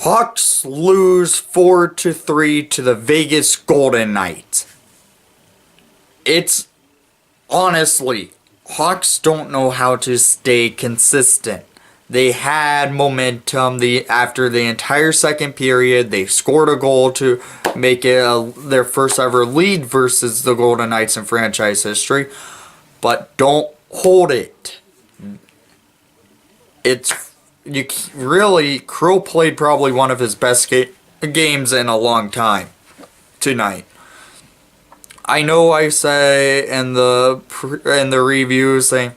Hawks lose 4-3 to the Vegas Golden Knights. It's honestly, Hawks don't know how to stay consistent. They had momentum after the entire second period. They scored a goal to make it their first ever lead versus the Golden Knights in franchise history. But don't hold it. Crow played probably one of his best games in a long time tonight. I know I say in the review saying,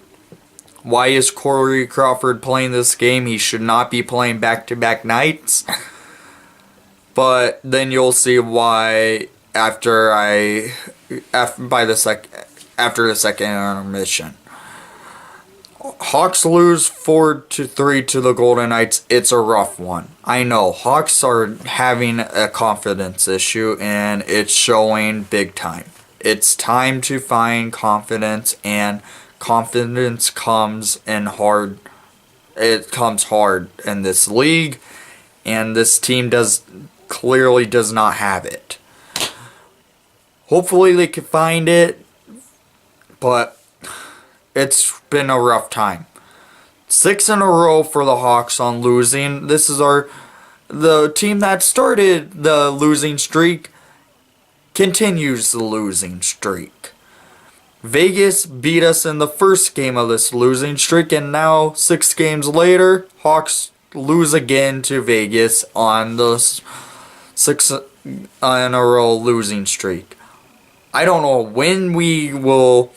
why is Corey Crawford playing this game? He should not be playing back-to-back nights. But then you'll see why after the second intermission. Hawks lose 4-3 to the Golden Knights. It's a rough one. I know. Hawks are having a confidence issue, and it's showing big time. It's time to find confidence, and confidence comes in hard. It comes hard in this league, and this team clearly does not have it. Hopefully they can find it, but it's been a rough time. 6 in a row for the Hawks on losing. This is the team that started the losing streak continues the losing streak. Vegas beat us in the first game of this losing streak, and now 6 games later, Hawks lose again to Vegas on the 6 in a row losing streak. I don't know when we will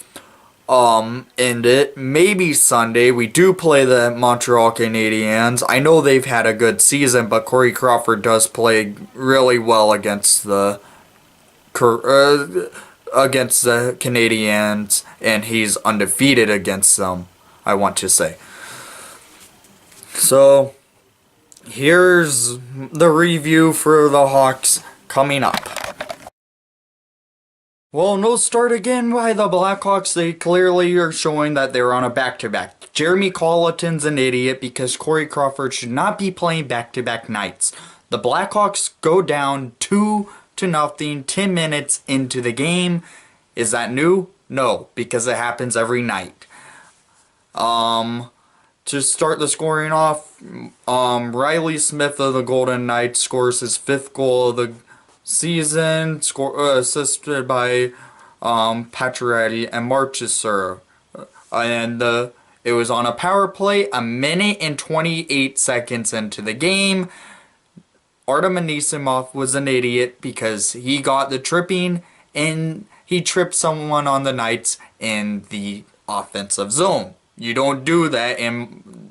end it. Maybe Sunday. We do play the Montreal Canadiens. I know they've had a good season, but Corey Crawford does play really well against the Canadiens, and he's undefeated against them, I want to say. So, here's the review for the Hawks coming up. Well, no start again by the Blackhawks. They clearly are showing that they're on a back-to-back. Jeremy Colleton's an idiot because Corey Crawford should not be playing back-to-back nights. The Blackhawks go down 2-0 10 minutes into the game. Is that new? No, because it happens every night. To start the scoring off, Riley Smith of the Golden Knights scores his 5th goal of the season, assisted by Pacioretty and Marchessault. And it was on a power play, 1 minute and 28 seconds into the game. Artem Anisimov was an idiot because he got the tripping and he tripped someone on the Knights in the offensive zone. You don't do that, and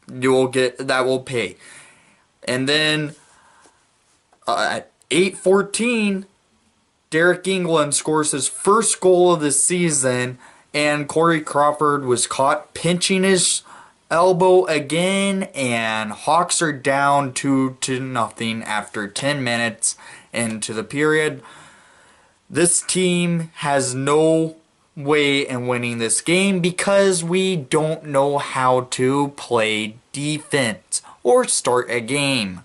that will pay. And then at 8:14, Derek England scores his first goal of the season, and Corey Crawford was caught pinching his elbow again, and Hawks are down 2-0 after 10 minutes into the period. This team has no way in winning this game because we don't know how to play defense or start a game.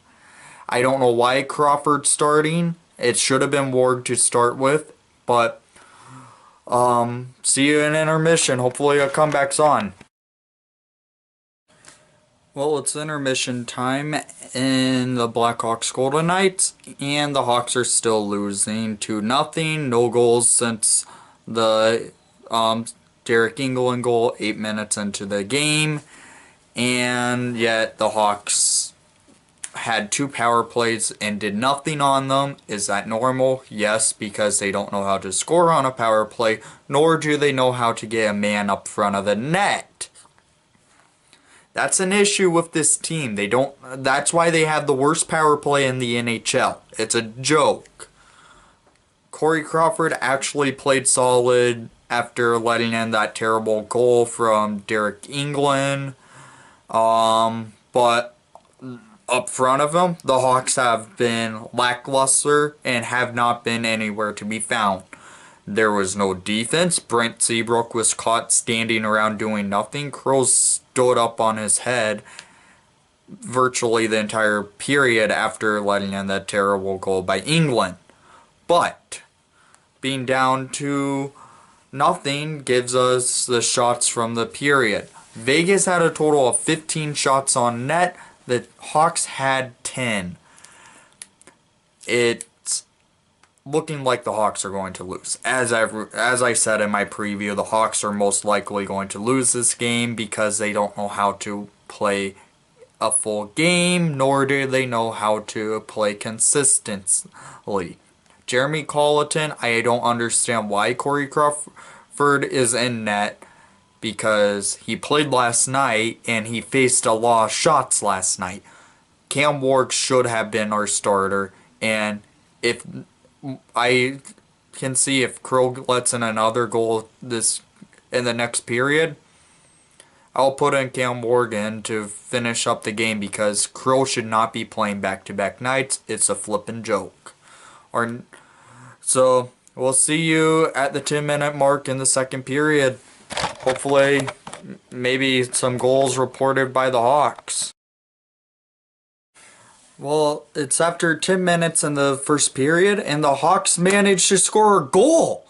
I don't know why Crawford's starting. It should have been Ward to start with, but see you in intermission. Hopefully a comeback's on. Well, it's intermission time in the Blackhawks Golden Knights, and the Hawks are still losing 2-0. No goals since the Derek England goal 8 minutes into the game, and yet the Hawks had 2 power plays and did nothing on them. Is that normal? Yes, because they don't know how to score on a power play, nor do they know how to get a man up front of the net. That's an issue with this team. That's why they have the worst power play in the NHL. It's a joke. Corey Crawford actually played solid after letting in that terrible goal from Derek England. But up front of him, the Hawks have been lackluster and have not been anywhere to be found. There was no defense. Brent Seabrook was caught standing around doing nothing. Crows stood up on his head. virtually the entire period after letting in that terrible goal by England. But being down to nothing gives us the shots from the period. Vegas had a total of 15 shots on net. The Hawks had 10. It's looking like the Hawks are going to lose. As I said in my preview, the Hawks are most likely going to lose this game because they don't know how to play a full game, nor do they know how to play consistently. Jeremy Colleton, I don't understand why Corey Crawford is in net, because he played last night and he faced a lot of shots last night. Cam Ward should have been our starter, and if I can see if Crow lets in another goal in the next period, I'll put in Cam Morgan to finish up the game because Crow should not be playing back-to-back nights. It's a flippin' joke. So we'll see you at the 10-minute mark in the second period. Hopefully, maybe some goals reported by the Hawks. Well, it's after 10 minutes in the first period, and the Hawks managed to score a goal.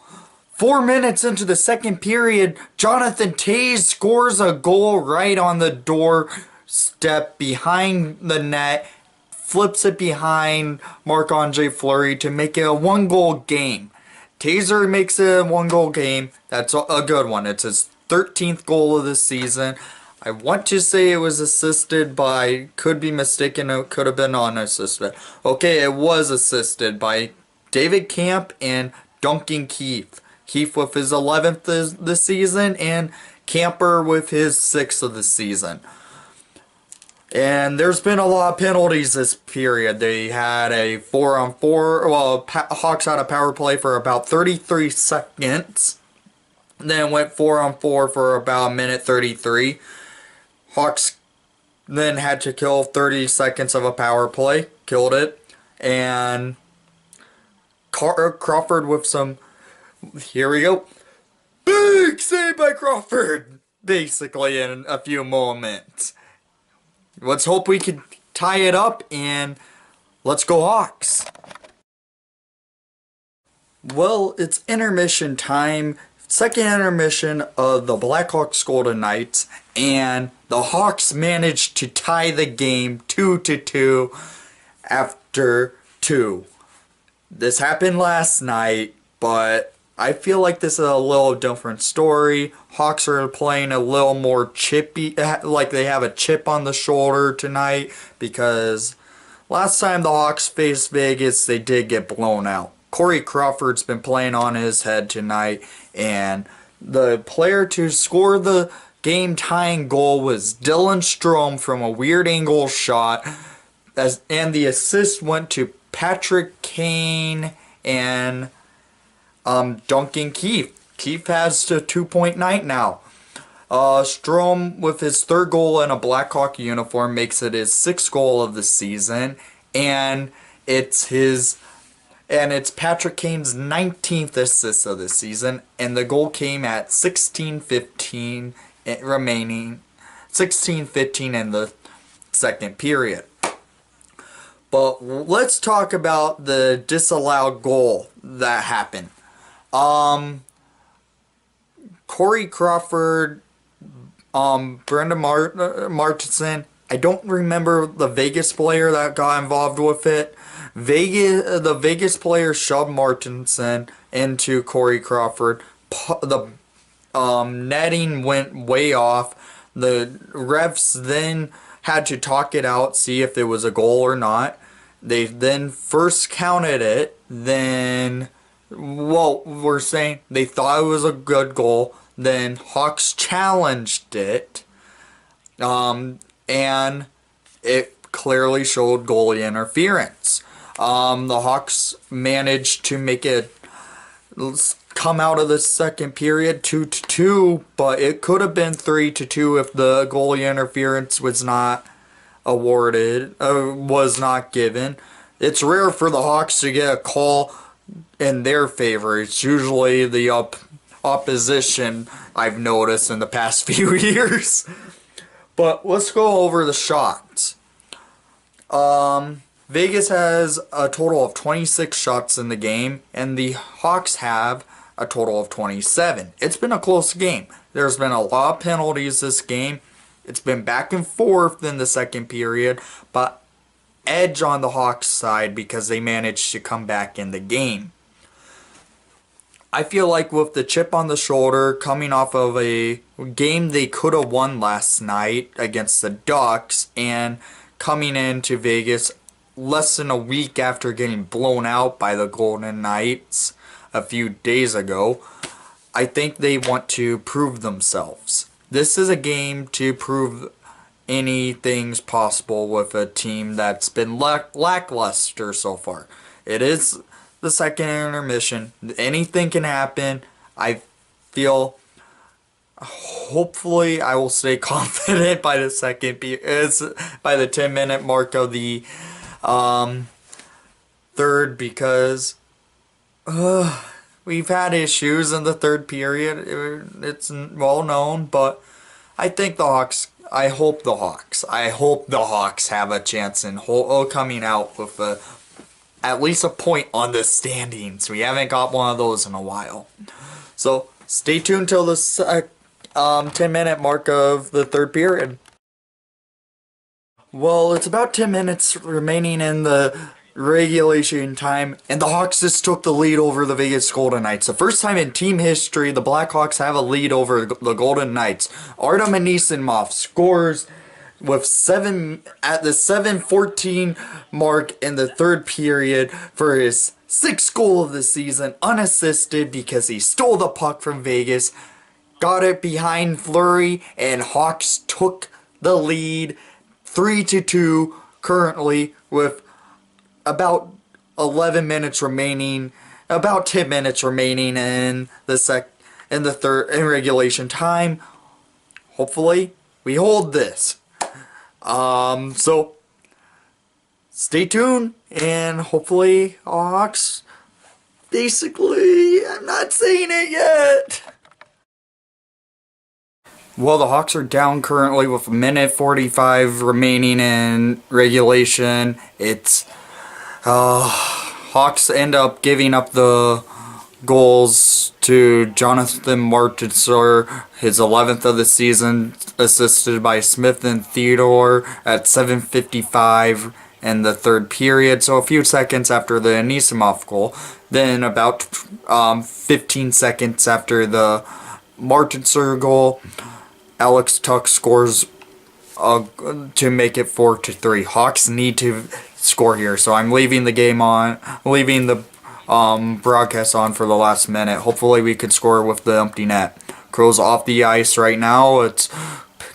4 minutes into the second period, Jonathan Toews scores a goal right on the doorstep behind the net, flips it behind Marc-Andre Fleury to make it a one-goal game. Taser makes it a one-goal game. That's a good one. It's his 13th goal of the season. I want to say it was assisted by, could be mistaken, it could have been unassisted. Okay, it was assisted by David Camp and Duncan Keith. Keith with his 11th this season, and Camper with his 6th of the season. And there's been a lot of penalties this period. They had a 4-on-4, well, Hawks had a power play for about 33 seconds. Then went 4-on-4 for about a minute 33. Hawks then had to kill 30 seconds of a power play. Killed it. And Crawford with some... Here we go. Big save by Crawford! Basically in a few moments. Let's hope we can tie it up, and let's go Hawks. Well, it's intermission time. Second intermission of the Blackhawks Golden Knights, and the Hawks managed to tie the game 2-2 after 2. This happened last night, but I feel like this is a little different story. Hawks are playing a little more chippy, like they have a chip on the shoulder tonight, because last time the Hawks faced Vegas, they did get blown out. Corey Crawford's been playing on his head tonight, and the player to score the game-tying goal was Dylan Strome from a weird angle shot, and the assist went to Patrick Kane and Duncan Keith. Keith has a 2-point night now. Strome, with his 3rd goal in a Blackhawk uniform, makes it his 6th goal of the season, and it's Patrick Kane's 19th assist of the season, and the goal came at 16:15 remaining, 16:15 in the second period. But let's talk about the disallowed goal that happened. Corey Crawford, Brendan Martinson, I don't remember the Vegas player that got involved with it. The Vegas player shoved Martinson into Corey Crawford. The netting went way off. The refs then had to talk it out, see if it was a goal or not. They then first counted it, then... Well, we're saying they thought it was a good goal. Then Hawks challenged it. And it clearly showed goalie interference. The Hawks managed to make it come out of the second period 2-2, but it could have been 3-2 if the goalie interference was not awarded, was not given. It's rare for the Hawks to get a call in their favor. It's usually the opposition, I've noticed in the past few years. But let's go over the shots. Vegas has a total of 26 shots in the game, and the Hawks have a total of 27. It's been a close game. There's been a lot of penalties this game. It's been back and forth in the second period, but edge on the Hawks side because they managed to come back in the game. I feel like with the chip on the shoulder coming off of a game they could have won last night against the Ducks and coming into Vegas less than a week after getting blown out by the Golden Knights a few days ago, I think they want to prove themselves. This is a game to prove anything's possible with a team that's been lackluster so far. It is the second intermission. Anything can happen. I feel hopefully I will stay confident by the by the 10-minute mark of the third because we've had issues in the third period. It's well known, but I think the Hawks. I hope the Hawks have a chance in coming out with at least a point on the standings. We haven't got one of those in a while. So stay tuned till the 10-minute mark of the third period. Well, it's about 10 minutes remaining in the regulation time, and the Hawks just took the lead over the Vegas Golden Knights. The first time in team history the Blackhawks have a lead over the Golden Knights. Artem Anisimov scores with 7 at the 7:14 mark in the third period for his 6th goal of the season, unassisted because he stole the puck from Vegas, got it behind Fleury, and Hawks took the lead 3-2 currently with about 11 minutes remaining, about 10 minutes remaining in the third in regulation time. Hopefully we hold this. So stay tuned and hopefully Hawks basically, I'm not saying it yet. Well, the Hawks are down currently with a minute 45 remaining in regulation. It's Hawks end up giving up the goals to Jonathan Martinsor, his 11th of the season, assisted by Smith and Theodore at 7:55 in the third period. So a few seconds after the Anisimov goal. Then about 15 seconds after the Martinsor goal, Alex Tuch scores to make it 4-3. Hawks need to score here, so I'm leaving the broadcast on for the last minute. Hopefully we can score with the empty net. Crow's off the ice right now. It's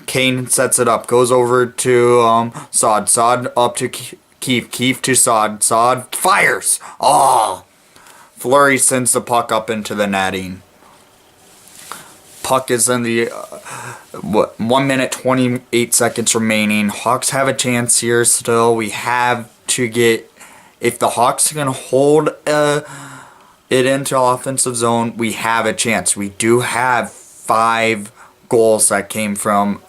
Kane sets it up, goes over to Saad up to Keefe to Saad fires. Fleury sends the puck up into the netting. Puck is in the 1 minute 28 seconds remaining. Hawks have a chance here still. We have to get, if the Hawks can hold it into offensive zone, we have a chance. We do have 5 goals that came from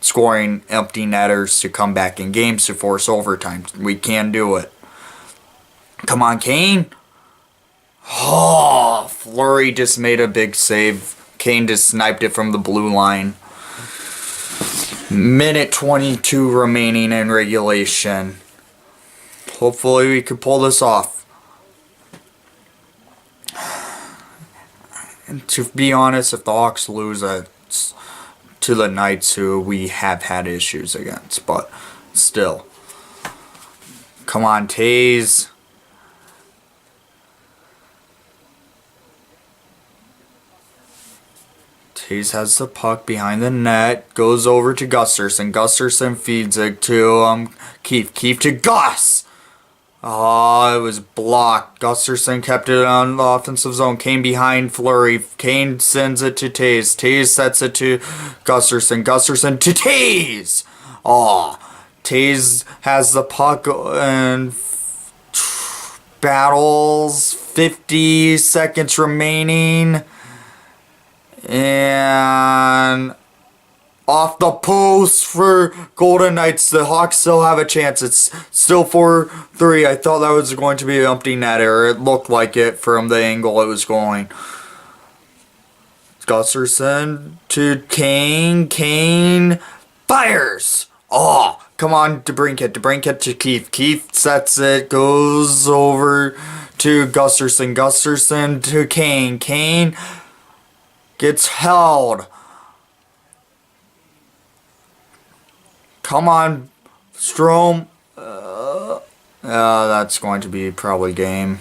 scoring empty netters to come back in games to force overtime. We can do it. Come on, Kane. Fleury just made a big save. Kane just sniped it from the blue line. Minute 22 remaining in regulation. Hopefully we can pull this off. And to be honest, if the Hawks lose to the Knights, who we have had issues against, but still. Come on, Taze. Taze has the puck behind the net, goes over to Gusterson. Gusterson feeds it to Keefe. Keefe to Gus! It was blocked. Gusterson kept it on the offensive zone. Kane behind Fleury. Kane sends it to Taze. Taze sets it to Gusterson. Gusterson to Taze! Taze has the puck and battles. 50 seconds remaining. And Off the post for Golden Knights. The Hawks still have a chance. It's still 4-3. I thought that was going to be an empty netter. It looked like it from the angle it was going. Gustafsson to Kane. Kane fires. Oh, come on, DeBrincat. DeBrincat to Keith. Keith sets it. Goes over to Gustafsson. Gustafsson to Kane. Kane gets held. Come on, Strome. That's going to be probably game.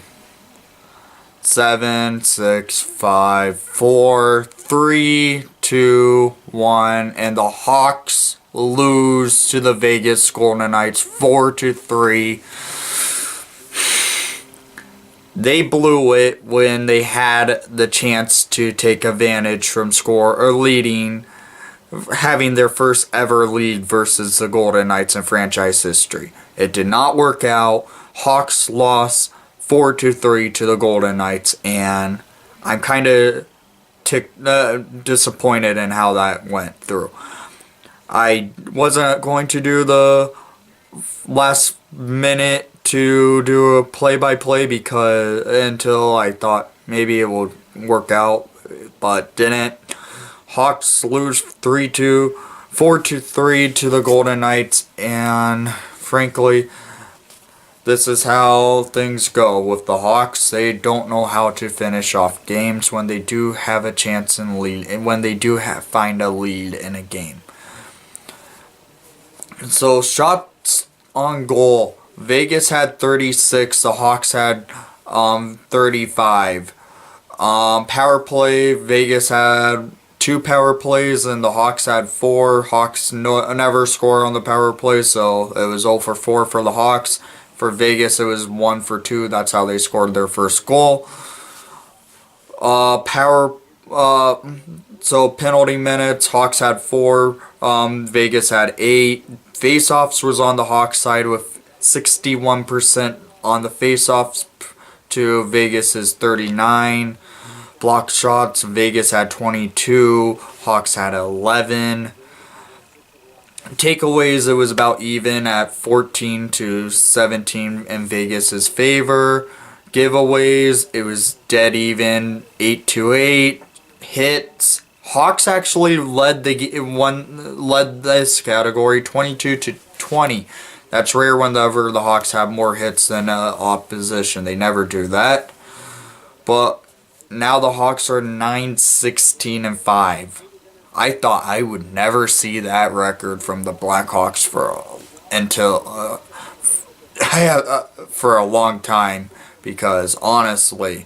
7, 6, 5, 4, 3, 2, 1, and the Hawks lose to the Vegas Golden Knights 4-3. They blew it when they had the chance to take advantage from score or leading, having their first ever lead versus the Golden Knights in franchise history. It did not work out. Hawks lost 4-3 to the Golden Knights, and I'm kind of disappointed in how that went through. I wasn't going to do the last minute to do a play-by-play because until I thought maybe it would work out, but didn't. Hawks lose 4-3 to the Golden Knights, and frankly, this is how things go with the Hawks. They don't know how to finish off games when they do have a chance in lead, and when they do find a lead in a game. So shots on goal, Vegas had 36. The Hawks had 35. Power play, Vegas had 2 power plays and the Hawks had 4. Hawks never score on the power play, so it was 0 for 4 for the Hawks. For Vegas, it was 1 for 2. That's how they scored their first goal. So penalty minutes, Hawks had 4. Vegas had 8. Face-offs was on the Hawks side with 61% on the face-offs to Vegas's 39. Blocked shots, Vegas had 22. Hawks had 11. Takeaways, it was about even at 14-17 in Vegas's favor. Giveaways, it was dead even, 8-8. Hits, Hawks actually led this category 22-20. That's rare whenever the Hawks have more hits than opposition. They never do that. But now the Hawks are 9-16-5. I thought I would never see that record from the Blackhawks for a long time, because honestly,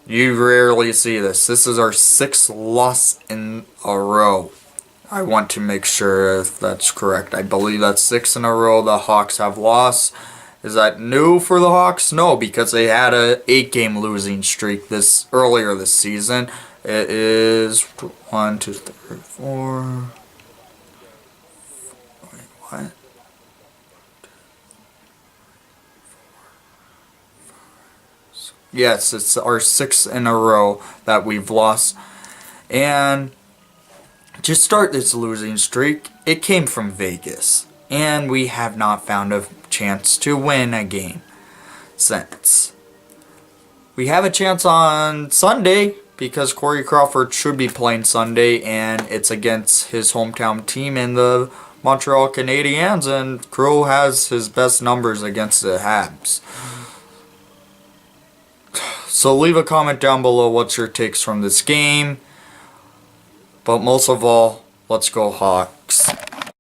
you rarely see this. This is our 6th loss in a row. I want to make sure if that's correct. I believe that's 6 in a row the Hawks have lost. Is that new for the Hawks? No, because they had a 8-game losing streak earlier this season. It is 1, 2, 3, 4. Wait, what? Yes, it's our 6th in a row that we've lost. And to start this losing streak, it came from Vegas. And we have not found a chance to win a game since. We have a chance on Sunday, because Corey Crawford should be playing Sunday, and it's against his hometown team in the Montreal Canadiens, and Crow has his best numbers against the Habs. So leave a comment down below what's your takes from this game. But most of all, let's go Hawks.